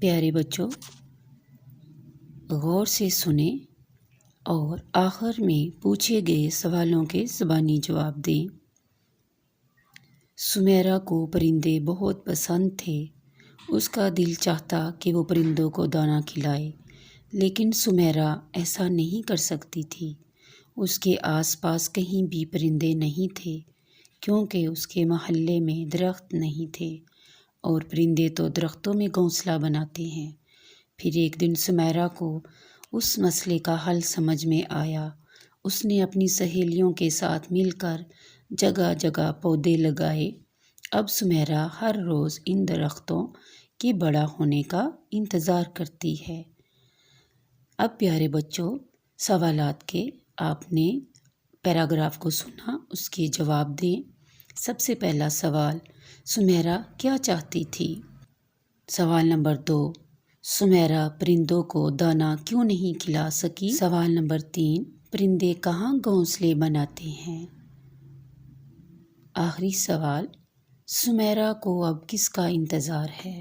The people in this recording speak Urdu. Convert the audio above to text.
پیارے بچوں، غور سے سنیں اور آخر میں پوچھے گئے سوالوں کے زبانی جواب دیں۔ سمیرا کو پرندے بہت پسند تھے۔ اس کا دل چاہتا کہ وہ پرندوں کو دانہ کھلائے، لیکن سمیرا ایسا نہیں کر سکتی تھی۔ اس کے آس پاس کہیں بھی پرندے نہیں تھے، کیونکہ اس کے محلے میں درخت نہیں تھے، اور پرندے تو درختوں میں گھونسلہ بناتے ہیں۔ پھر ایک دن سمیرا کو اس مسئلے کا حل سمجھ میں آیا۔ اس نے اپنی سہیلیوں کے ساتھ مل کر جگہ جگہ پودے لگائے۔ اب سمیرا ہر روز ان درختوں کے بڑا ہونے کا انتظار کرتی ہے۔ اب پیارے بچوں، سوالات کے آپ نے پیراگراف کو سنا، اس کے جواب دیں۔ سب سے پہلا سوال، سمیرا کیا چاہتی تھی؟ سوال نمبر 2، سمیرا پرندوں کو دانہ کیوں نہیں کھلا سکی؟ سوال نمبر 3، پرندے کہاں گھونسلے بناتے ہیں؟ آخری سوال، سمیرا کو اب کس کا انتظار ہے؟